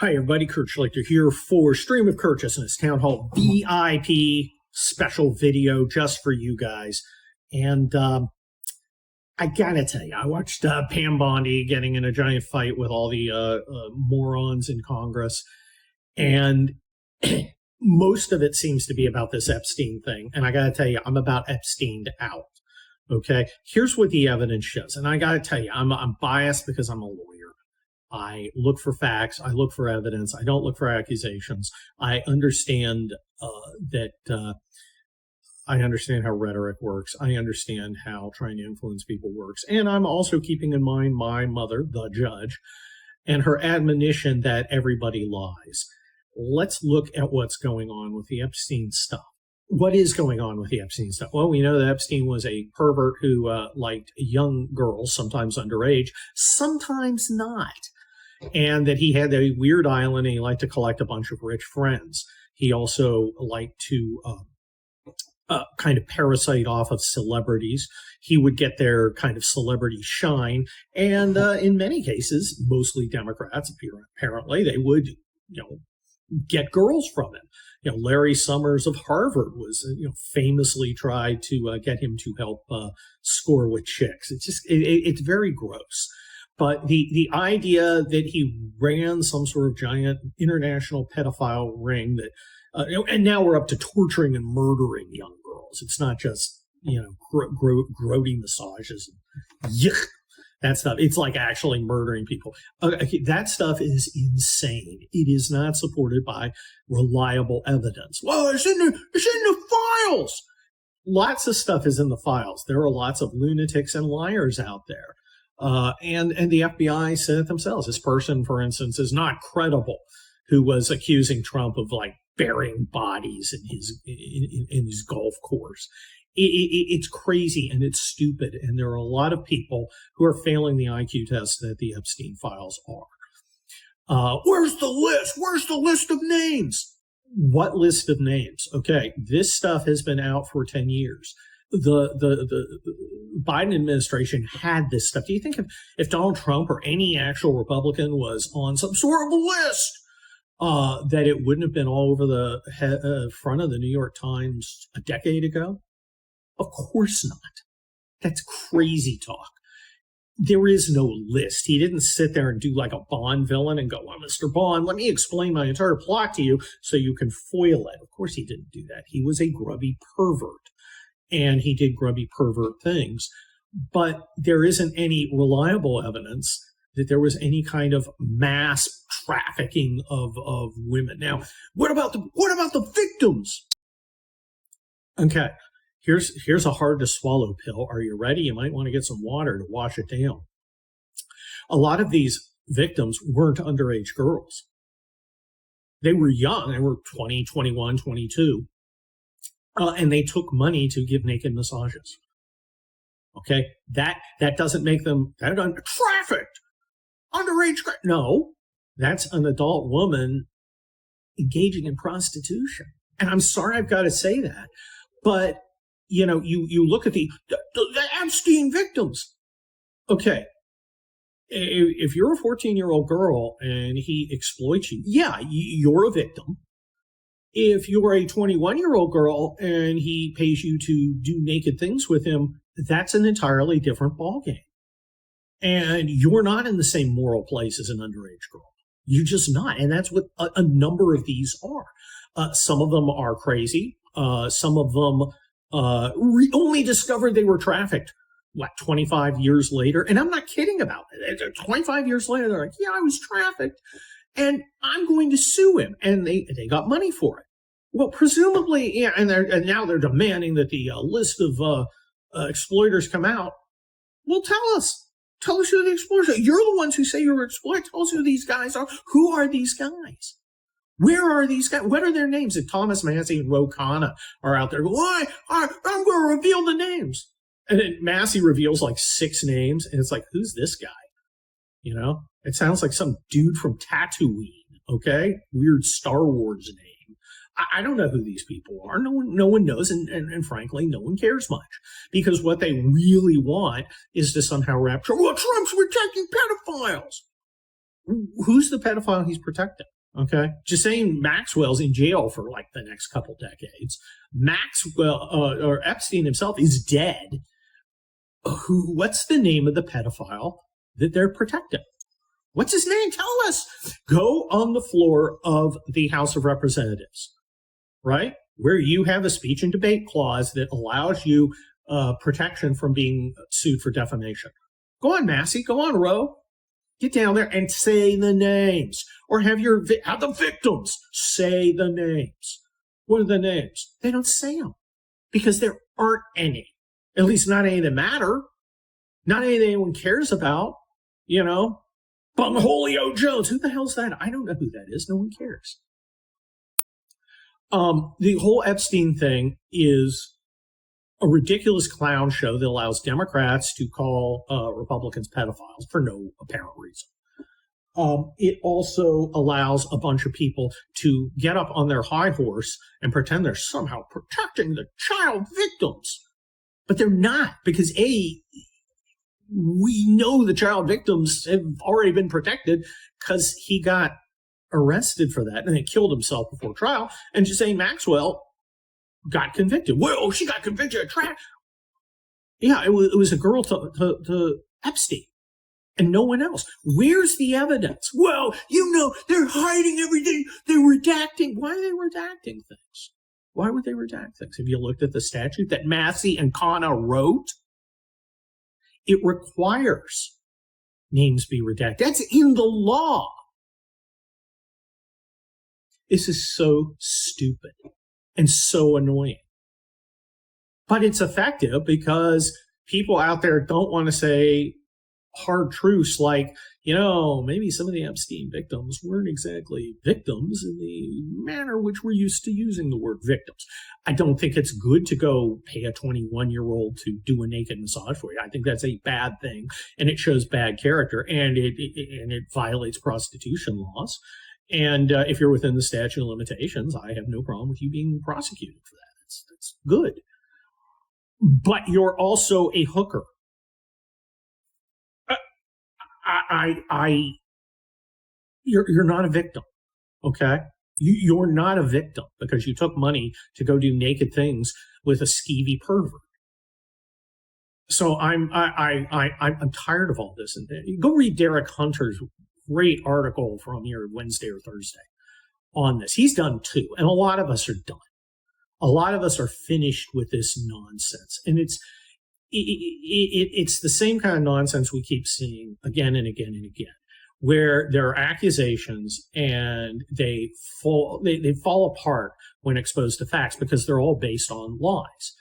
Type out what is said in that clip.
Hi, everybody. Kurt Schlichter here for Stream of Curtis Town Hall VIP special video just for you guys. And I gotta tell you, I watched Pam Bondi getting in a giant fight with all the morons in Congress. And most of it seems to be about this Epstein thing. And I gotta tell you, I'm about Epstein'ed-out. Okay? Here's what the evidence shows. And I gotta tell you, I'm biased because I'm a lawyer. I look for facts. I look for evidence. I don't look for accusations. I understand I understand how rhetoric works. I understand how trying to influence people works. And I'm also keeping in mind my mother, the judge, and her admonition that everybody lies. Let's look at what's going on with the Epstein stuff. What is going on with the Epstein stuff? Well, we know that Epstein was a pervert who liked young girls, sometimes underage, sometimes not. And that he had a weird island and he liked to collect a bunch of rich friends. He also liked to kind of parasite off of celebrities. He would get their kind of celebrity shine. And in many cases, mostly Democrats, apparently, they would, get girls from him. Larry Summers of Harvard was, famously tried to get him to help score with chicks. It's very gross. But the idea that he ran some sort of giant international pedophile ring that, and now we're up to torturing and murdering young girls. It's not just, grody massages. Yuck, that stuff. It's like actually murdering people. Okay, that stuff is insane. It is not supported by reliable evidence. Well, it's in the files. Lots of stuff is in the files. There are lots of lunatics and liars out there. And the FBI said it themselves. This person, for instance, is not credible, who was accusing Trump of burying bodies in his golf course. It's crazy and it's stupid. And there are a lot of people who are failing the IQ test that the Epstein files are. Where's the list? Where's the list of names? What list of names? Okay, this stuff has been out for 10 years. The Biden administration had this stuff. Do you think if Donald Trump or any actual Republican was on some sort of a list, that it wouldn't have been all over the front of the New York Times a decade ago? Of course not. That's crazy talk. There is no list. He didn't sit there and do like a Bond villain and go, well, Mr. Bond, let me explain my entire plot to you so you can foil it. Of course he didn't do that. He was a grubby pervert. And he did grubby pervert things. But there isn't any reliable evidence that there was any kind of mass trafficking of women. Now, what about the victims? Okay, here's a hard to swallow pill. Are you ready? You might want to get some water to wash it down. A lot of these victims weren't underage girls. They were young. They were 20, 21, 22. And they took money to give naked massages. Okay, that doesn't make them trafficked, underage. No, that's an adult woman engaging in prostitution. And I'm sorry I've got to say that, but you look at the Epstein victims. Okay, if you're a 14-year-old girl and he exploits you, yeah, you're a victim. If you're a 21-year-old girl and he pays you to do naked things with him, that's an entirely different ballgame. And you're not in the same moral place as an underage girl. You're just not. And that's what a number of these are. Some of them are crazy. Some of them only discovered they were trafficked, 25 years later? And I'm not kidding about it. 25 years later, they're like, yeah, I was trafficked. And I'm going to sue him. And they got money for it. Well, presumably, yeah, and now they're demanding that the list of exploiters come out. Well, tell us who the exploiters are. You're the ones who say you're exploiters. Tell us who these guys are. Who are these guys? Where are these guys? What are their names? If Thomas Massey and Ro Khanna are out there, why? I'm going to reveal the names. And then Massey reveals 6 names, and it's like, who's this guy? It sounds like some dude from Tatooine, okay? Weird Star Wars name. I don't know who these people are. No one knows, and frankly, no one cares much. Because what they really want is to somehow rapture, well, Trump's protecting pedophiles. Who's the pedophile he's protecting? Okay, just saying Maxwell's in jail for like the next couple decades. Maxwell or Epstein himself is dead. What's the name of the pedophile that they're protecting? What's his name? Tell us. Go on the floor of the House of Representatives, right? Where you have a speech and debate clause that allows you protection from being sued for defamation. Go on, Massey. Go on, Roe. Get down there and say the names, or have the victims say the names. What are the names? They don't say them because there aren't any. At least not any that matter. Not any that anyone cares about. You know, Bungholio Jones. Who the hell's that? I don't know who that is. No one cares. The whole Epstein thing is a ridiculous clown show that allows Democrats to call Republicans pedophiles for no apparent reason. It also allows a bunch of people to get up on their high horse and pretend they're somehow protecting the child victims. But they're not, because we know the child victims have already been protected because he got arrested for that and he killed himself before trial. And Ghislaine Maxwell got convicted. Well, she got convicted of trial. Yeah, it was a girl to Epstein and no one else. Where's the evidence? Well, they're hiding everything. They're redacting. Why are they redacting things? Why would they redact things? Have you looked at the statute that Massey and Khanna wrote? It requires names be redacted. That's in the law. This is so stupid and so annoying. But it's effective because people out there don't want to say hard truths like, maybe some of the Epstein victims weren't exactly victims in the manner which we're used to using the word victims. I don't think it's good to go pay a 21-year-old to do a naked massage for you. I think that's a bad thing, and it shows bad character, and it violates prostitution laws. And if you're within the statute of limitations, I have no problem with you being prosecuted for that. That's good. But you're also a hooker. You're not a victim, okay? You're not a victim because you took money to go do naked things with a skeevy pervert. So I'm tired of all this. And go read Derek Hunter's great article from here Wednesday or Thursday on this. He's done too, and a lot of us are done. A lot of us are finished with this nonsense, and it's the same kind of nonsense we keep seeing again and again and again, where there are accusations and they fall apart when exposed to facts because they're all based on lies.